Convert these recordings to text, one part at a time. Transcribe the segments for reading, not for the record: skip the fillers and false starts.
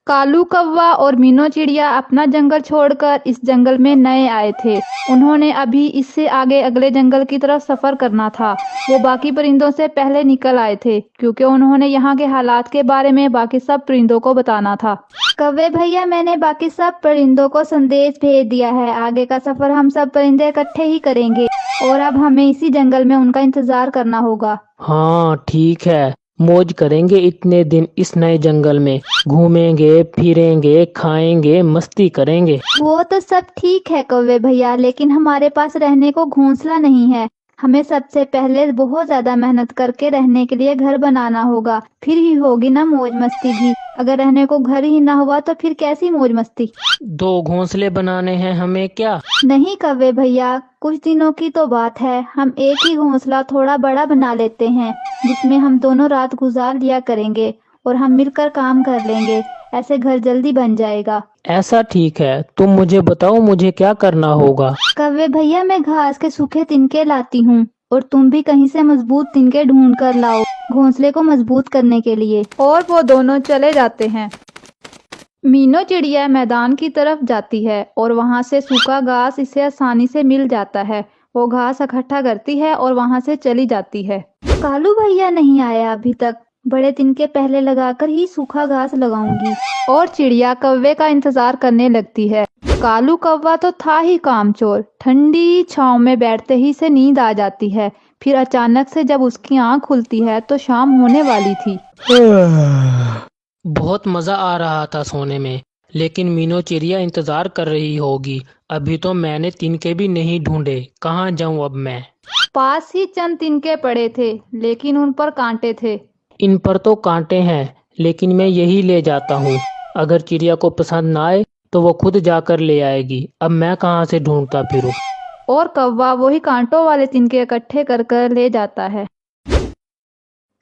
कालू कौवा और मीनू चिड़िया अपना जंगल छोड़कर इस जंगल में नए आए थे। उन्होंने अभी इससे आगे अगले जंगल की तरफ सफर करना था। वो बाकी परिंदों से पहले निकल आए थे क्योंकि उन्होंने यहाँ के हालात के बारे में बाकी सब परिंदों को बताना था। कौवे भैया, मैंने बाकी सब परिंदों को संदेश भेज दिया है। आगे का सफर हम सब परिंदे इकट्ठे ही करेंगे और अब हमें इसी जंगल में उनका इंतजार करना होगा। हाँ ठीक है, मौज करेंगे इतने दिन इस नए जंगल में। घूमेंगे फिरेंगे खाएंगे मस्ती करेंगे। वो तो सब ठीक है कौवे भैया, लेकिन हमारे पास रहने को घोंसला नहीं है। हमें सबसे पहले बहुत ज्यादा मेहनत करके रहने के लिए घर बनाना होगा, फिर ही होगी ना मौज मस्ती भी। अगर रहने को घर ही ना हुआ तो फिर कैसी मौज मस्ती। 2 घोंसले बनाने हैं हमें क्या? नहीं कौवे भैया, कुछ दिनों की तो बात है। हम एक ही घोंसला थोड़ा बड़ा बना लेते हैं जिसमें हम दोनों रात गुजार लिया करेंगे और हम मिलकर काम कर लेंगे। ऐसे घर जल्दी बन जाएगा। ऐसा ठीक है, तुम मुझे बताओ मुझे क्या करना होगा। कौवे भैया, मैं घास के सूखे तिनके लाती हूँ और तुम भी कहीं से मजबूत तिनके ढूंढ कर लाओ घोंसले को मजबूत करने के लिए। और वो दोनों चले जाते हैं। मीनू चिड़िया मैदान की तरफ जाती है और वहां से सूखा घास इसे आसानी से मिल जाता है। वो घास इकट्ठा करती है और वहां से चली जाती है। कालू भैया नहीं आया अभी तक। बड़े तिनके पहले लगाकर ही सूखा घास लगाऊंगी। और चिड़िया कौवे का इंतजार करने लगती है। कालू कौवा तो था ही कामचोर। ठंडी छांव में बैठते ही से नींद आ जाती है। फिर अचानक से जब उसकी आंख खुलती है तो शाम होने वाली थी। बहुत मजा आ रहा था सोने में, लेकिन मीनू चिड़िया इंतजार कर रही होगी। अभी तो मैंने तिनके भी नहीं ढूंढे, कहाँ जाऊं अब मैं। पास ही चंद तिनके पड़े थे, लेकिन उन पर कांटे थे। इन पर तो कांटे हैं, लेकिन मैं यही ले जाता हूँ। अगर चिड़िया को पसंद ना आए तो वो खुद जाकर ले आएगी। अब मैं कहाँ से ढूंढता फिरूं। और कौवा वही कांटों वाले तिनके इकट्ठे कर कर ले जाता है।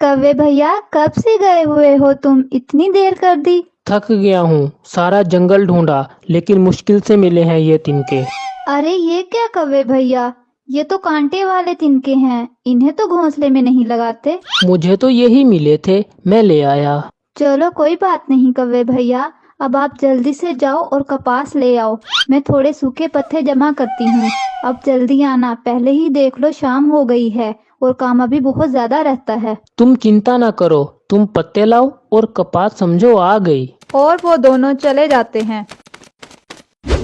कौवे भैया, कब से गए हुए हो तुम? इतनी देर कर दी। थक गया हूँ, सारा जंगल ढूंढा लेकिन मुश्किल से मिले हैं ये तिनके। अरे ये क्या कौवे भैया, ये तो कांटे वाले तिनके हैं। इन्हें तो घोंसले में नहीं लगाते। मुझे तो यही मिले थे, मैं ले आया। चलो कोई बात नहीं कौवे भैया, अब आप जल्दी से जाओ और कपास ले आओ। मैं थोड़े सूखे पत्ते जमा करती हूँ। अब जल्दी आना, पहले ही देख लो शाम हो गई है और काम अभी बहुत ज्यादा रहता है। तुम चिंता ना करो, तुम पत्ते लाओ और कपास समझो आ गई। और वो दोनों चले जाते हैं।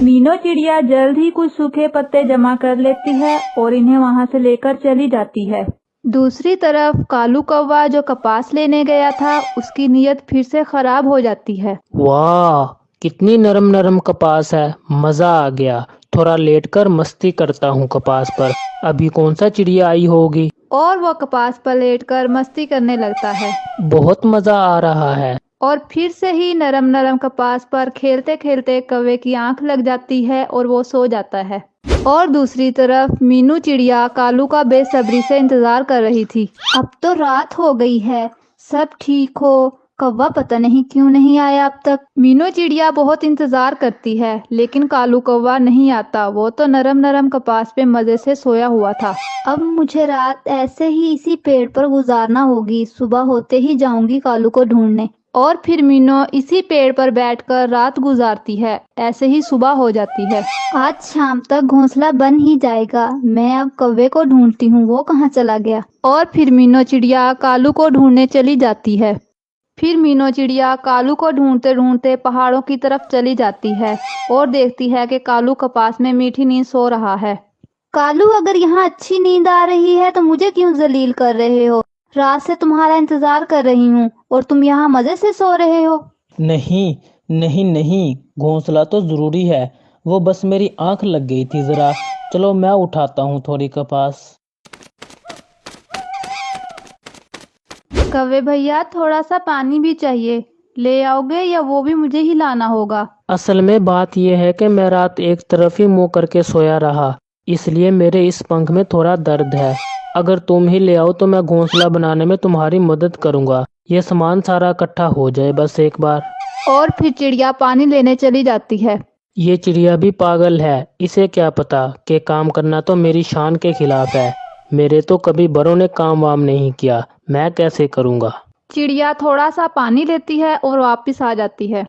मीनू चिड़िया जल्द ही कुछ सूखे पत्ते जमा कर लेती है और इन्हें वहां से लेकर चली जाती है। दूसरी तरफ कालू कौवा जो कपास लेने गया था, उसकी नीयत फिर से खराब हो जाती है। वाह, कितनी नरम नरम कपास है, मजा आ गया। थोड़ा लेटकर मस्ती करता हूँ कपास पर। अभी कौन सा चिड़िया आई होगी। और वो कपास पर लेटकर मस्ती करने लगता है। बहुत मजा आ रहा है। और फिर से ही नरम नरम कपास पर खेलते खेलते कौवे की आंख लग जाती है और वो सो जाता है। और दूसरी तरफ मीनू चिड़िया कालू का बेसब्री से इंतजार कर रही थी। अब तो रात हो गई है, सब ठीक हो। कौवा पता नहीं क्यों नहीं आया अब तक। मीनू चिड़िया बहुत इंतजार करती है, लेकिन कालू कौवा नहीं आता। वो तो नरम नरम कपास पे मजे से सोया हुआ था। अब मुझे रात ऐसे ही इसी पेड़ पर गुजारना होगी। सुबह होते ही जाऊंगी कालू को ढूंढने। और फिर मीनू इसी पेड़ पर बैठकर रात गुजारती है। ऐसे ही सुबह हो जाती है। आज शाम तक घोंसला बन ही जाएगा। मैं अब कौवे को ढूंढती हूँ, वो कहाँ चला गया। और फिर मीनू चिड़िया कालू को ढूंढने चली जाती है। फिर मीनू चिड़िया कालू को ढूंढते ढूंढते पहाड़ों की तरफ चली जाती है और देखती है कि कालू कपास में मीठी नींद सो रहा है। कालू, अगर यहाँ अच्छी नींद आ रही है तो मुझे क्यों जलील कर रहे हो? रात से तुम्हारा इंतजार कर रही हूँ और तुम यहाँ मजे से सो रहे हो। नहीं नहीं नहीं, घोंसला तो जरूरी है। वो बस मेरी आंख लग गई थी जरा। चलो मैं उठाता हूँ थोड़ी कपास। कौवे भैया, थोड़ा सा पानी भी चाहिए, ले आओगे या वो भी मुझे ही लाना होगा? असल में बात यह है कि मैं रात एक तरफ ही मुंह करके सोया रहा, इसलिए मेरे इस पंख में थोड़ा दर्द है। अगर तुम ही ले आओ तो मैं घोंसला बनाने में तुम्हारी मदद करूंगा। ये सामान सारा इकट्ठा हो जाए बस एक बार। और फिर चिड़िया पानी लेने चली जाती है। ये चिड़िया भी पागल है, इसे क्या पता कि काम करना तो मेरी शान के खिलाफ है। मेरे तो कभी बड़ों ने काम वाम नहीं किया, मैं कैसे करूंगा। चिड़िया थोड़ा सा पानी लेती है और वापस आ जाती है।